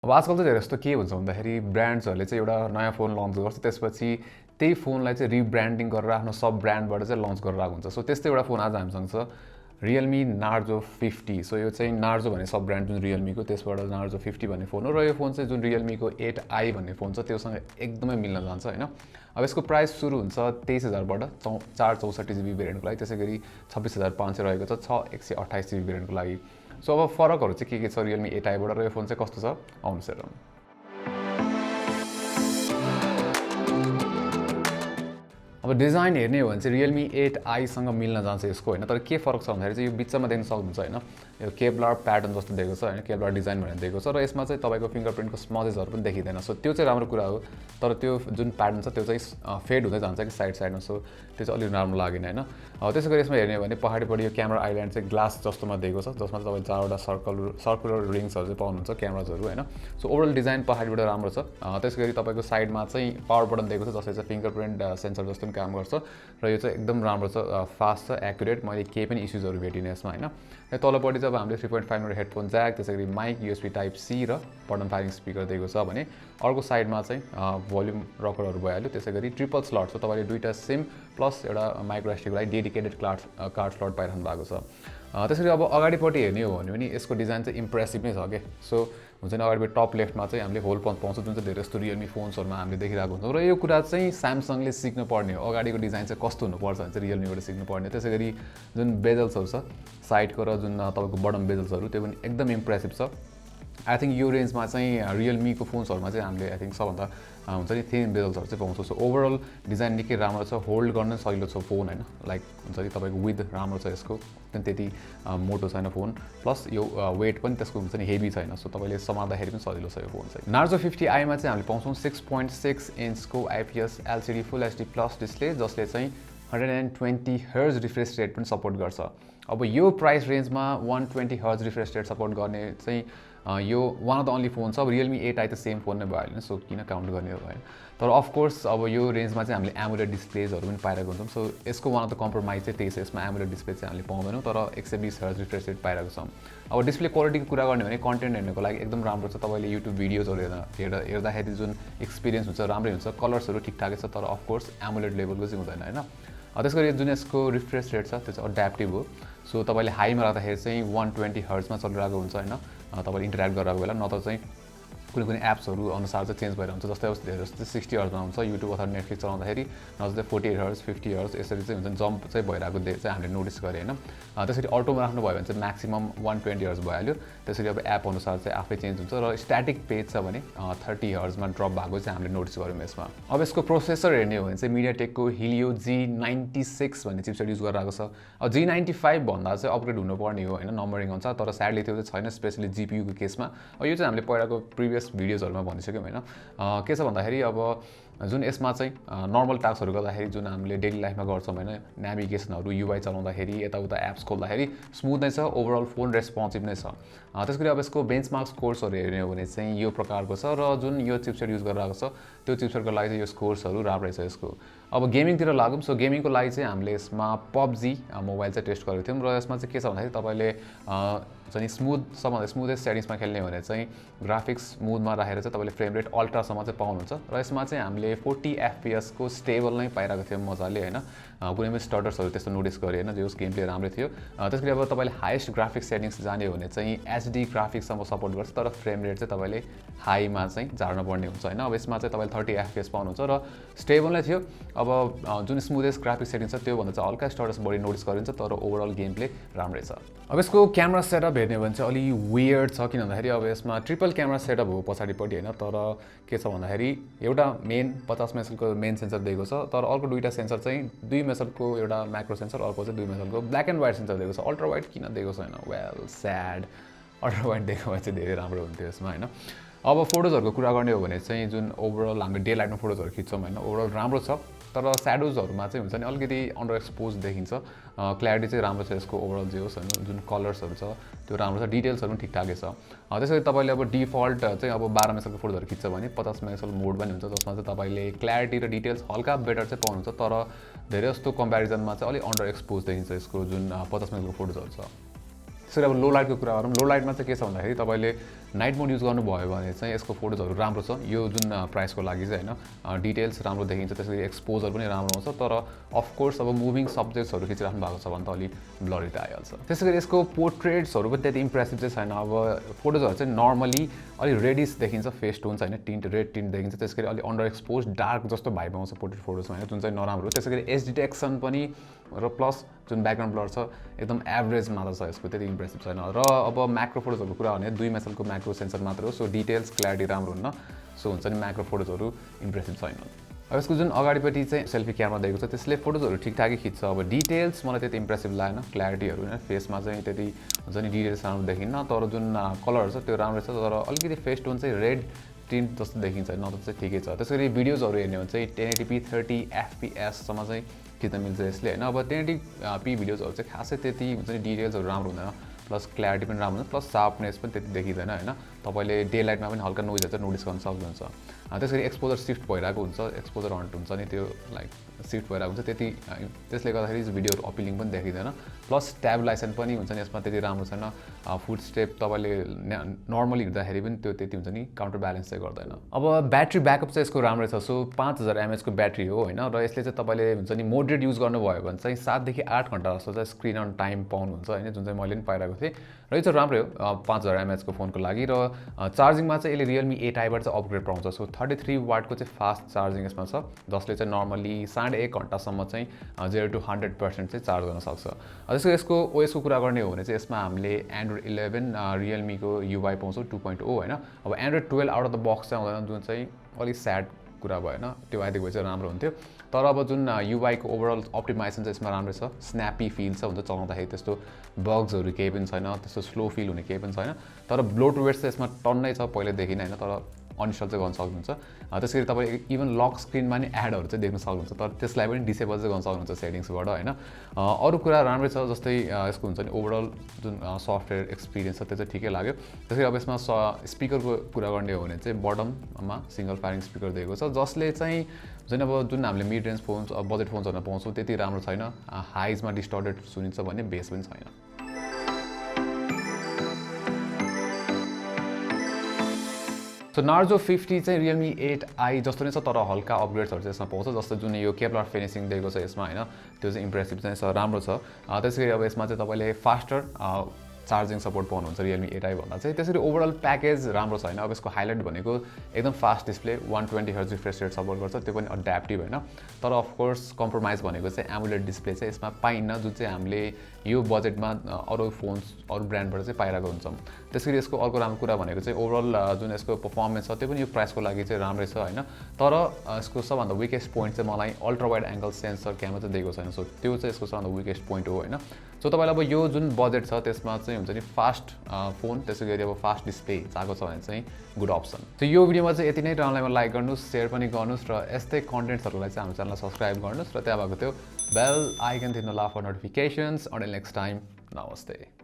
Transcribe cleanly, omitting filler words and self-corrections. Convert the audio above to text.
अब आजकल चाहिँ धेरै जस्तो के हुन्छ भन्दाखेरि ब्रान्ड्सहरूले चाहिँ एउटा नयाँ फोन लन्च गर्छ, त्यसपछि त्यही फोनलाई चाहिँ रिब्रान्डिङ गरेर आफ्नो सब ब्रान्डबाट चाहिँ लन्च गरेर आएको हुन्छ। सो त्यस्तै एउटा फोन आज हामीसँग छ, Realme Narzo 50। सो यो चाहिँ Narzo भन्ने सब ब्रान्ड जुन रियलमीको, त्यसबाट Narzo 50 भन्ने फोन हो र यो फोन चाहिँ जुन रियलमीको 8i भन्ने फोन छ त्योसँग एकदमै मिल्न जान्छ हैन। अब यसको प्राइस सुरु हुन्छ 23,000बाट 464 GB भेरिएन्टको लागि, त्यसै गरी 26,500 रहेको छ 128 GB भेरिएन्टको लागि। सो अब फरकहरु चाहिँ के छ Realme 8i बाट र यो फोन चाहिँ कस्तो छ आउनुहोस् हेरौँ। अब डिजाइन हेर्ने हो भने चाहिँ Realme 8i सँग मिल्न जान्छ यसको हैन, तर के फरक छ भन्दाखेरि चाहिँ यो बिचमा देख्न सक्नुहुन्छ हैन, यो केवलार प्याटर्न जस्तो दिएको छ हैन, केवलार डिजाइन भनेर दिएको छ र यसमा चाहिँ तपाईको फिंगरप्रिन्टको स्मजेसहरु पनि देखिदैन। सो त्यो चाहिँ राम्रो कुरा हो, तर त्यो जुन प्याटर्न छ त्यो चाहिँ फेड हुँदै जान्छ कि साइडमा, सो त्यो चाहिँ अलि राम्रो लागेन हैन। त्यसैगरी यसमा हेर्ने हो भने पछाडिपट्टि यो क्यामेरा आइल्यान्ड चाहिँ ग्लास जस्तोमा दिएको छ, जसमा चाहिँ तपाईले चारवटा सर्कुलर रिङ्सहरु चाहिँ पाउनुहुन्छ क्यामेराजहरु हैन। सो ओभरअल डिजाइन पछाडिबाट राम्रो छ। त्यसैगरी तपाईको साइडमा चाहिँ पावर बटन दिएको छ जसले चाहिँ फिंगरप्रिन्ट सेन्सर जस्तो पनि काम गर्छ र यो चाहिँ एकदम राम्रो छ, फास्ट छ, एक्युरेट, मैले केही पनि इश्युजहरु भेटिन यसमा हैन। तलपट्टि चाहिँ अब हामीले 3.5 मिटर हेडफोन ज्याक, त्यसैगरी माइक, USB टाइप C र बटन फायरिङ स्पिकर दिएको छ भने अर्को साइडमा चाहिँ भोल्युम रकरहरु भइहाल्यो। त्यसैगरी ट्रिपल स्लट छ, तपाईले दुईटा सिम प्लस एउटा माइक्रो एसडी लागि डेडिकेटेड कार्ड स्लट पाइरहनु भएको छ। त्यसैगरी अब अगाडिपट्टि हेर्ने हो भने पनि यसको डिजाइन चाहिँ इम्प्रेसिभ नै छ के। सो हुन्छ नि अगाडिपट्टि टप लेफ्टमा चाहिँ हामीले होल पंच पाउँछ, जुन चाहिँ धेरै जस्तो रियलमी फोन्सहरुमा हामीले देखिरहेको हुन्छौँ र यो कुरा चाहिँ स्यामसङले सिक्नु पर्ने हो। अगाडिको डिजाइन चाहिँ कस्तो हुनुपर्छ भने चाहिँ रियलमीबाट सिक्नु पर्ने हो। त्यसैगरी जुन बेजल्सहरु छ साइडको र जुन तपाईको बटम बेजल्सहरु त्यो पनि एकदम इम्प्रेसिभ छ। आई थिंक यो रेन्जमा चाहिँ रियलमीको फोन्सहरुमा चाहिँ हामीले आई थिंक सबभन्दा हुन्छ नि थिन बेजल्सहरु चाहिँ पाउँछौँ। सो ओभरअल डिजाइन निकै राम्रो छ, होल्ड गर्न सजिलो छ फोन हैन, लाइक हुन्छ नि तपाईको विथ राम्रो छ यसको, त्यति मोटो छैन फोन, प्लस यो वेट पनि त्यसको हुन्छ नि हेभी छैन। सो तपाईले समात्दाखेरि पनि सजिलो छ यो फोन चाहिँ। Narzo 50i मा चाहिँ हामीले पाउँछौँ 6.6 इन्चको IPS LCD फुल HD प्लस डिस्प्ले, जसले चाहिँ 120 Hz रिफ्रेश रेट पनि सपोर्ट गर्छ। अब यो प्राइस रेन्जमा 120 Hz रिफ्रेश रेट सपोर्ट गर्ने चाहिँ यो one of the only phone छ। अब Realme 8i त सेम फोन नै भयो हैन, सो किन काउन्ट गर्ने हो हैन। तर अफ कोर्स अब यो रेन्जमा चाहिँ हामीले एमुलेट डिस्प्लेजहरु पनि पाइरहेको हुन्छौँ। सो यसको वान अफ द कम्प्रोमाइज चाहिँ त्यही छ, यसमा एमुलेट डिस्प्ले चाहिँ हामीले पाउँदैनौँ, तर 120 Hz रिफ्रेश रेट पाइरहेको छौँ। अब डिस्प्ले क्वालिटीको कुरा गर्ने भने कन्टेन्ट हेर्नको लागि एकदम राम्रो छ। तपाईले युट्युब भिडियोजहरु हेर्दाखेरि जुन एक्सपिरियन्स हुन्छ राम्रै हुन्छ, कलर्सहरु ठिकठाकै छ, तर अफ कोर्स एमुलेट लेभलको चाहिँ हुँदैन हैन। त्यसैगरी जुन यसको रिफ्रेश रेट छ त्यो चाहिँ एड्याप्टिभ हो। सो तपाईले हाईमा राख्दाखेरि चाहिँ 120 Hz मा चलिरहेको हुन्छ हैन, तपाईले इन्टरेक्ट गरिरहेको बेला, नत्र चाहिँ कुनै एप्सहरु अनुसार चाहिँ चेन्ज भइरहेको हुन्छ। जस्तै अब धेरै जस्तो 60 Hz मा हुन्छ युट्युब अथवा नेटफ्लिक्स चलाउँदाखेरि, नत्र 48 Hz 50 Hz यसरी चाहिँ हुन्छ, जम्प चाहिँ भइरहेको चाहिँ हामीले नोटिस गरे हैन। त्यसरी अटोमा राख्नु भयो भने चाहिँ म्याक्सिमम 120 Hz भइहाल्यो। त्यसरी अब एप अनुसार चाहिँ आफै चेन्ज हुन्छ र स्ट्याटिक पेज छ भने 30 Hz मा ड्रप भएको चाहिँ हामीले नोटिस गर्यौँ यसमा। अब यसको प्रोसेसर हेर्ने हो भने चाहिँ MediaTekको Helio G96 भन्ने चिपसेट युज गरिरहेको छ। अब G95 भन्दा चाहिँ अपग्रेड हुनुपर्ने हो हैन नम्बरिङ अनुसार, तर स्याडली त्यो चाहिँ छैन, स्पेशली GPU को केसमा। अब यो चाहिँ हामीले पहिलाको प्रिभियस भिडियोजहरुमा भनिसक्यौँ हैन। के छ भन्दाखेरि अब जुन यसमा चाहिँ नर्मल टास्कहरु गर्दाखेरि जुन हामीले डेली लाइफमा गर्छौँ हैन, नेभिगेसनहरु UI चलाउँदाखेरि यताउता एप्स खोल्दाखेरि स्मुथ नै छ, ओभरअल फोन रेस्पोन्सिभ नै छ। त्यसैगरी अब यसको बेन्चमार्क स्कोर्सहरु हेर्ने हो भने चाहिँ यो प्रकारको छ र जुन यो चिपसेट युज गरिरहेको छ त्यो चिपसेटको लागि चाहिँ यो स्कोर्सहरु राम्रै छ यसको। अब गेमिङतिर लागौँ। सो गेमिङको लागि चाहिँ हामीले यसमा PUBG मोबाइल चाहिँ टेस्ट गरेको थियौँ र यसमा चाहिँ के छ भन्दाखेरि तपाईले चाहिँ सबभन्दा स्मुथेस्ट सेटिङ्समा खेल्ने हो भने चाहिँ ग्राफिक्स स्मुथमा राखेर चाहिँ तपाईले फ्रेम रेट अल्ट्रासम्म चाहिँ पाउनुहुन्छ र यसमा चाहिँ हामीले 40 FPS को स्टेबल नै पाइरहेको थियौँ मजाले हैन, कुनै पनि स्टटर्सहरु त्यस्तो नोटिस गरे हैन, जो गेम प्ले राम्रै थियो। त्यसैगरी अब तपाईले हाईएस्ट ग्राफिक्स सेटिङ्स जाने हो भने चाहिँ HD ग्राफिक्ससम्म सपोर्ट गर्छ, तर फ्रेम रेट चाहिँ तपाईले हाईमा चाहिँ झार्न पर्ने हुन्छ हैन। अब यसमा चाहिँ तपाईले 30 FPS पाउनुहुन्छ र स्टेबल नै थियो। अब जुन स्मुथेस्ट ग्राफिक्स सेटिङ छ त्यो भन्दा चाहिँ हल्का स्टटर्स बढी नोटिस गरिन्छ, तर ओभरअल गेम प्ले राम्रै छ। अब यसको क्यामेरा सेटअप हेर्ने हो भने चाहिँ अलि वियर्ड छ, किन भन्दाखेरि अब यसमा ट्रिपल क्यामेरा सेटअप हो पछाडिपट्टि हैन, तर के छ भन्दाखेरि एउटा मेन 50 मेगापिक्सलको मेन सेन्सर दिएको छ, तर अर्को दुईटा सेन्सर चाहिँ 2 मेगापिक्सलको एउटा म्याक्रो सेन्सर, अर्को चाहिँ 2 मेगापिक्सलको ब्ल्याक एन्ड व्हाइट सेन्सर दिएको छ। अल्ट्रा व्हाइट किन दिएको छैन? वेल स्याड, अल्ट्रा व्हाइट दिएको भए चाहिँ धेरै राम्रो हुन्थ्यो यसमा हैन। अब फोटोजहरुको कुरा गर्ने हो भने चाहिँ जुन ओभरअल हामीले डे लाइटमा फोटोजहरु खिच्छौँ हैन, ओभरअल राम्रो छ, तर स्याडोजहरुमा चाहिँ हुन्छ नि अलिकति अन्डर एक्सपोज देखिन्छ। क्ल्यारिटी चाहिँ राम्रो छ यसको ओभरअल जे होस् हैन, जुन कलर्सहरु छ त्यो राम्रो छ, डिटेल्सहरु पनि ठिकठाकै छ। त्यसैले तपाईले अब डिफल्ट चाहिँ अब 12 मेगापिक्सलको फोटोजहरु खिच्छ भने 50 मेगापिक्सल मोड पनि हुन्छ, जसमा चाहिँ तपाईले क्ल्यारिटी र डिटेल्स हल्का बेटर चाहिँ पाउनुहुन्छ, तर धेरै जस्तो कम्प्यारिजनमा चाहिँ अलि अन्डर एक्सपोज देखिन्छ यसको जुन 50 मेगापिक्सलको फोटोजहरु छ। त्यसैले अब लो लाइटको कुरा गरौँ। लो लाइटमा चाहिँ के छ भन्दाखेरि तपाईले नाइट मोड युज गर्नुभयो भने चाहिँ यसको फोटोजहरू राम्रो छ यो जुन प्राइसको लागि चाहिँ हैन डिटेल्स राम्रो देखिन्छ त्यसैगरी एक्सपोजर पनि राम्रो आउँछ तर अफकोर्स अब मुभिङ सब्जेक्ट्सहरू खिचिराख्नु भएको छ भने त अलि ब्लरी त आइहाल्छ त्यसैगरी यसको पोर्ट्रेट्सहरू पनि त्यति इम्प्रेसिभ चाहिँ छैन अब फोटोजहरू चाहिँ नर्मली अलि रेडिस देखिन्छ फेस टोन चाहिँ हैन टिन्ट रेड टिन्ट देखिन्छ त्यसैगरी अलि अन्डर एक्सपोज डार्क जस्तो भाइब आउँछ पोर्ट्रेट फोटोजमा हैन जुन चाहिँ नराम्रो त्यसैगरी एज डिटेक्सन पनि र प्लस जुन ब्याकग्राउन्ड ब्लर छ एकदम एभरेज मात्र छ यसको त्यति इम्प्रेसिभ छैन र अब म्याक्रो फोटोजहरूको कुरा भने 2 मेगापिक्सलको म्याक्रो सेन्सर मात्र हो सो डिटेल्स क्ल्यारिटी राम्रो हुन्न सो हुन्छ नि म्याक्रो फोटोजहरू इम्प्रेसिभ छैन अब यसको जुन अगाडिपट्टि चाहिँ सेल्फी क्यामेरा दिएको छ त्यसले फोटोजहरू ठिकठाकै खिच्छ अब डिटेल्स मलाई त्यति इम्प्रेसिभ लागेन क्ल्यारिटीहरू हैन फेसमा चाहिँ त्यति हुन्छ नि डिटेल्स राम्रो देखिन्न तर जुन कलरहरू छ त्यो राम्रो छ तर अलिकति फेस टोन चाहिँ रेड टिन्ट जस्तो देखिन्छ नत्र चाहिँ ठिकै छ त्यसैगरी भिडियोजहरू हेर्ने हो भने चाहिँ 1080p 30 fps सम्म चाहिँ खिच्न मिल्छ यसले हैन अब 1080p भिडियोजहरू चाहिँ खासै त्यति हुन्छ नि डिटेल्सहरू राम्रो हुँदैन प्लस क्ल्यारिटी पनि राम्रो हुन्छ प्लस सार्पनेस पनि त्यति देखिँदैन हैन तपाईले डे लाइटमा पनि हल्का नोइजहरू चाहिँ नोटिस गर्न सक्नुहुन्छ त्यसैगरी एक्सपोजर शिफ्ट भइरहेको हुन्छ एक्सपोजर हन्ट हुन्छ नि त्यो लाइक शिफ्ट भइरहेको हुन्छ त्यति त्यसले गर्दाखेरि भिडियोहरू अपिलिङ पनि देखिँदैन प्लस स्ट्याबिलाइजेसन पनि हुन्छ नि यसमा त्यति राम्रो छैन फुट स्टेप तपाईले नर्मली हिँड्दाखेरि पनि त्यो त्यति हुन्छ नि काउन्टर ब्यालेन्स चाहिँ गर्दैन अब ब्याट्री ब्याकअप चाहिँ यसको राम्रै छ सो 5000 mAh को ब्याट्री हो हैन र यसले चाहिँ तपाईले हुन्छ नि मोडरेट युज गर्नुभयो भने चाहिँ 7 देखि 8 घण्टा जस्तो चाहिँ स्क्रिन अन टाइम पाउनुहुन्छ हैन जुन चाहिँ मैले पनि पाइरहेको थिएँ र यो चाहिँ राम्रै हो 5000 mAh को फोनको लागि र चार्जिङमा चाहिँ यसले Realme 8 बाट चाहिँ अपग्रेड पाउँछ सो 33 वाटको चाहिँ फास्ट चार्जिङ यसमा छ जसले चाहिँ नर्मली 1.5 घण्टासम्म चाहिँ 0 to 100% चाहिँ चार्ज गर्न सक्छ त्यसको यसको OS को कुरा गर्ने हो भने चाहिँ यसमा हामीले Android 11 Realme को UI पाउँछौँ 2.0 हैन अब Android 12 out of the box चाहिँ आउँदैन जुन चाहिँ अलि स्याड कुरा भएन त्यो आइदिएको भए चाहिँ राम्रो हुन्थ्यो तर अब जुन UI को ओभरअल अप्टिमाइजेसन चाहिँ यसमा राम्रो छ स्न्यापी फिल छ हुन्छ चलाउँदाखेरि त्यस्तो बग्सहरू केही पनि छैन त्यस्तो स्लो फिल हुने केही पनि छैन तर ब्लोटवेयर चाहिँ यसमा टन्नै छ पहिलेदेखि नै हैन तर अनइन्स्टल चाहिँ गर्न सक्नुहुन्छ त्यसैगरी तपाईले इभन लक स्क्रिनमा नि एडहरू चाहिँ देख्न सक्नुहुन्छ तर त्यसलाई पनि डिसेबल चाहिँ गर्न सक्नुहुन्छ सेटिङ्सबाट हैन अरु कुरा राम्रै छ जस्तै यसको हुन्छ नि ओभरअल जुन सफ्टवेयर एक्सपिरियन्स छ त्यो चाहिँ ठिकै लाग्यो त्यसैगरी अब यसमा स्पिकरको कुरा गर्ने हो भने चाहिँ बटममा सिंगल फायरिङ स्पिकर दिएको छ जसले चाहिँ जुन अब जुन हामीले मिड रेन्ज फोन्स बजेट फोन्सहरुमा पाउँछौँ त्यति राम्रो छैन हाइजमा डिस्टर्टेड सुनिन्छ भने बेस पनि छैन सो नार्जो 50 चाहिँ Realme 8i जस्तो नै छ तर हल्का अपग्रेड्सहरु चाहिँ यसमा पाउँछ जस्तो जुन यो केवलर फिनिशिङ दिएको छ यसमा हैन त्यो चाहिँ इम्प्रेसिभ चाहिँ छ राम्रो छ त्यसैगरी अब यसमा चाहिँ तपाईले फास्टर चार्जिङ सपोर्ट पाउनुहुन्छ Realme 8i भन्दा चाहिँ त्यसरी ओभरअल प्याकेज राम्रो छैन अब यसको हाइलाइट भनेको एकदम fast display 120 Hz refresh rate support गर्छ त्यो पनि एड्याप्टिभ हैन तर अफ कोर्स कम्प्रोमाइज भनेको चाहिँ एमुलेट डिस्प्ले चाहिँ यसमा पाइन्न जुन चाहिँ हामीले यो बजेटमा अरु फोन्स अरु ब्रान्डबाट चाहिँ पाइरहेको हुन्छौं त्यसैगरी यसको अर्को राम्रो कुरा भनेको चाहिँ ओभरअल जुन यसको परफर्मेन्स छ त्यो पनि यो प्राइसको लागि चाहिँ राम्रै छ हैन तर यसको सबभन्दा विकेस्ट पोइन्ट चाहिँ मलाई ultra wide angle sensor camera चाहिँ दिएको छैन सो त्यो चाहिँ यसको सबभन्दा विकेस्ट पोइन्ट हो हैन सो तपाईलाई अब यो जुन बजेट छ त्यसमा चाहिँ हुन्छ नि फास्ट फोन त्यसैगरी अब फास्ट डिस्प्ले चाहेको छ भने चाहिँ गुड अप्सन सो यो भिडियोमा चाहिँ यति नै राम्रोलाई लाइक गर्नुस् शेयर पनि गर्नुस् र यस्तै कन्टेन्ट्सहरुलाई चाहिँ हाम्रो च्यानललाई सब्स्क्राइब गर्नुस् र त्यहाँ भएको त्यो बेल आइकन थिच्नु ला for notifications until next time namaste